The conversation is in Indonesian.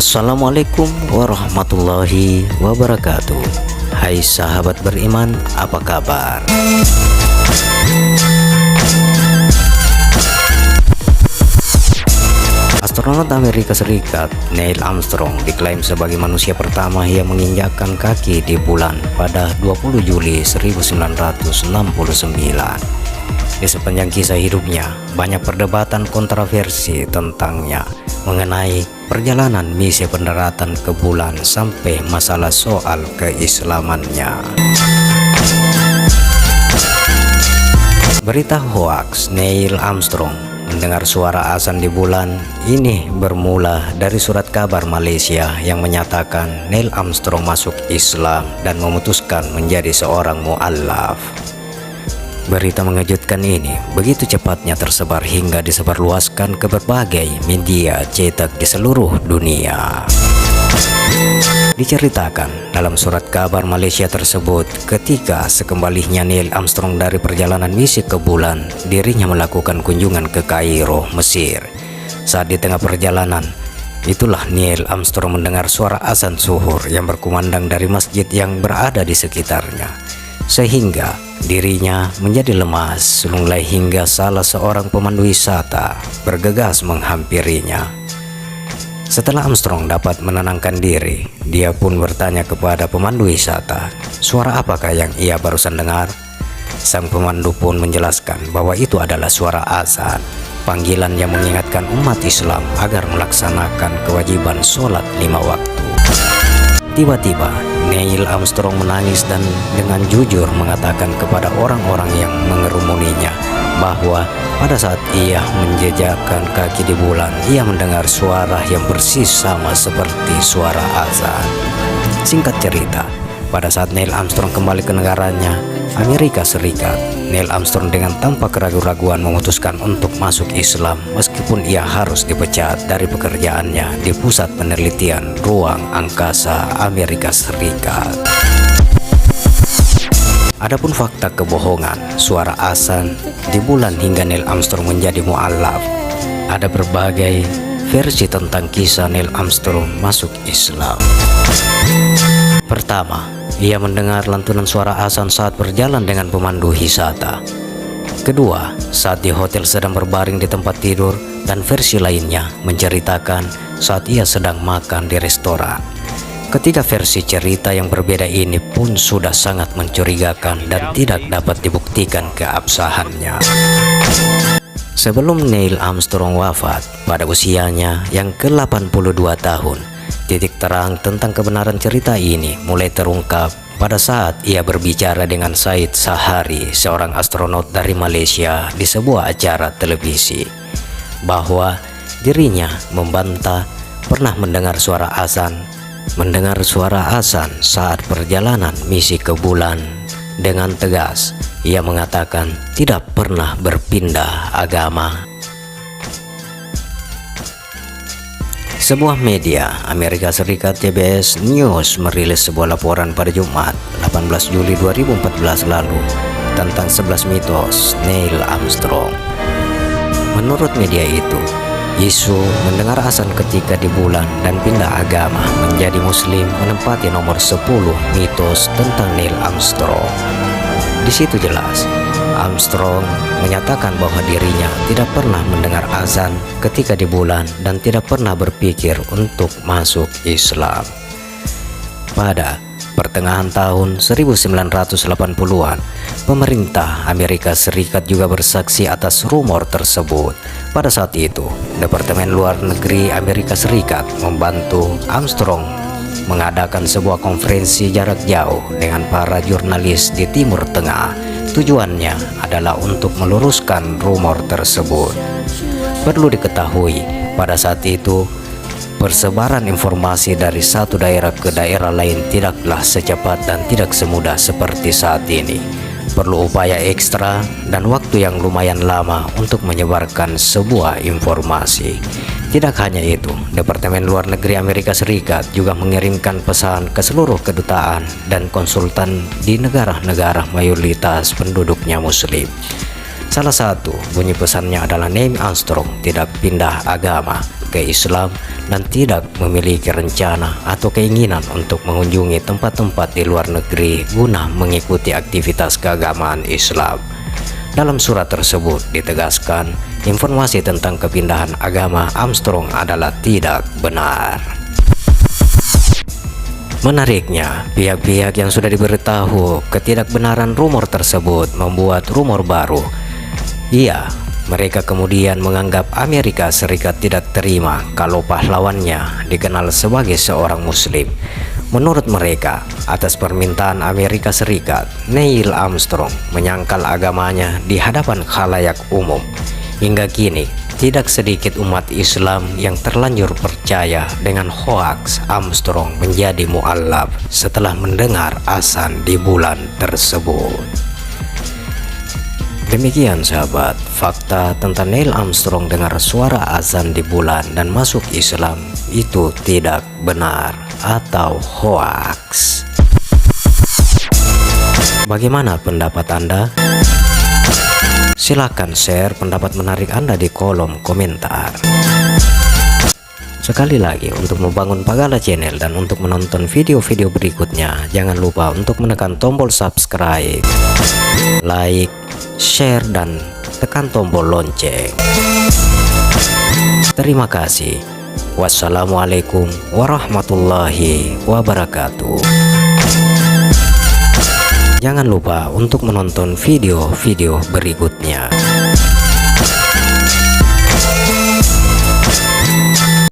Assalamualaikum warahmatullahi wabarakatuh. Hai sahabat beriman, apa kabar? Astronot Amerika Serikat Neil Armstrong diklaim sebagai manusia pertama yang menginjakkan kaki di bulan pada 20 Juli 1969. Di sepanjang kisah hidupnya, banyak perdebatan kontroversi tentangnya mengenai perjalanan misi pendaratan ke bulan sampai masalah soal keislamannya. Berita hoaks Neil Armstrong mendengar suara azan di bulan ini bermula dari surat kabar Malaysia yang menyatakan Neil Armstrong masuk Islam dan memutuskan menjadi seorang mu'allaf. Berita mengejutkan ini begitu cepatnya tersebar hingga disebarluaskan ke berbagai media cetak di seluruh dunia. Diceritakan dalam surat kabar Malaysia tersebut, ketika sekembalinya Neil Armstrong dari perjalanan misi ke bulan, dirinya melakukan kunjungan ke Kairo, Mesir. Saat di tengah perjalanan, itulah Neil Armstrong mendengar suara azan zuhur yang berkumandang dari masjid yang berada di sekitarnya, sehingga dirinya menjadi lemas, lunglai hingga salah seorang pemandu wisata bergegas menghampirinya. Setelah Armstrong dapat menenangkan diri, dia pun bertanya kepada pemandu wisata, suara apakah yang ia barusan dengar? Sang pemandu pun menjelaskan bahwa itu adalah suara azan, panggilan yang mengingatkan umat Islam agar melaksanakan kewajiban sholat 5 waktu. Tiba-tiba Neil Armstrong menangis dan dengan jujur mengatakan kepada orang-orang yang mengerumuninya bahwa pada saat ia menjejakkan kaki di bulan, ia mendengar suara yang persis sama seperti suara azan. Singkat cerita, pada saat Neil Armstrong kembali ke negaranya, Amerika Serikat, Neil Armstrong dengan tanpa keraguan-raguan memutuskan untuk masuk Islam meskipun ia harus dipecat dari pekerjaannya di Pusat Penelitian Ruang Angkasa Amerika Serikat. Adapun fakta kebohongan suara azan di bulan hingga Neil Armstrong menjadi mu'allaf, ada berbagai versi tentang kisah Neil Armstrong masuk Islam. Pertama, ia mendengar lantunan suara azan saat berjalan dengan pemandu wisata. Kedua, saat di hotel sedang berbaring di tempat tidur, dan versi lainnya menceritakan saat ia sedang makan di restoran. Ketiga versi cerita yang berbeda ini pun sudah sangat mencurigakan dan tidak dapat dibuktikan keabsahannya. Sebelum Neil Armstrong wafat pada usianya yang ke-82 tahun, titik terang tentang kebenaran cerita ini mulai terungkap pada saat ia berbicara dengan Said Sahari, seorang astronot dari Malaysia, di sebuah acara televisi, bahwa dirinya membantah pernah mendengar suara azan saat perjalanan misi ke bulan. Dengan tegas, ia mengatakan tidak pernah berpindah agama. Sebuah media Amerika Serikat CBS News merilis sebuah laporan pada Jumat 18 Juli 2014 lalu tentang 11 mitos Neil Armstrong. Menurut media itu, isu mendengar azan ketika di bulan dan pindah agama menjadi muslim menempati nomor 10 mitos tentang Neil Armstrong. Di situ jelas, Armstrong menyatakan bahwa dirinya tidak pernah mendengar azan ketika di bulan dan tidak pernah berpikir untuk masuk Islam. Pada pertengahan tahun 1980-an, pemerintah Amerika Serikat juga bersaksi atas rumor tersebut. Pada saat itu, Departemen Luar Negeri Amerika Serikat membantu Armstrong mengadakan sebuah konferensi jarak jauh dengan para jurnalis di Timur Tengah. Tujuannya adalah untuk meluruskan rumor tersebut. Perlu diketahui, pada saat itu persebaran informasi dari satu daerah ke daerah lain tidaklah secepat dan tidak semudah seperti saat ini. Perlu upaya ekstra dan waktu yang lumayan lama untuk menyebarkan sebuah informasi. Tidak hanya itu, Departemen Luar Negeri Amerika Serikat juga mengirimkan pesan ke seluruh kedutaan dan konsultan di negara-negara mayoritas penduduknya Muslim. Salah satu bunyi pesannya adalah Neil Armstrong tidak pindah agama ke Islam dan tidak memiliki rencana atau keinginan untuk mengunjungi tempat-tempat di luar negeri guna mengikuti aktivitas keagamaan Islam. Dalam surat tersebut ditegaskan informasi tentang kepindahan agama Armstrong adalah tidak benar. Menariknya, pihak-pihak yang sudah diberitahu ketidakbenaran rumor tersebut membuat rumor baru. Mereka kemudian menganggap Amerika Serikat tidak terima kalau pahlawannya dikenal sebagai seorang Muslim. Menurut mereka, atas permintaan Amerika Serikat, Neil Armstrong menyangkal agamanya di hadapan khalayak umum. Hingga kini, tidak sedikit umat Islam yang terlanjur percaya dengan hoaks Armstrong menjadi mu'allaf setelah mendengar azan di bulan tersebut. Demikian sahabat, fakta tentang Neil Armstrong dengar suara azan di bulan dan masuk Islam itu tidak benar atau hoaks. Bagaimana pendapat Anda? Silakan share pendapat menarik Anda di kolom komentar. Sekali lagi, untuk membangun Pagala Channel dan untuk menonton video-video berikutnya, jangan lupa untuk menekan tombol subscribe, like, share, dan tekan tombol lonceng. Terima kasih. Wassalamualaikum warahmatullahi wabarakatuh. Jangan lupa untuk menonton video-video berikutnya.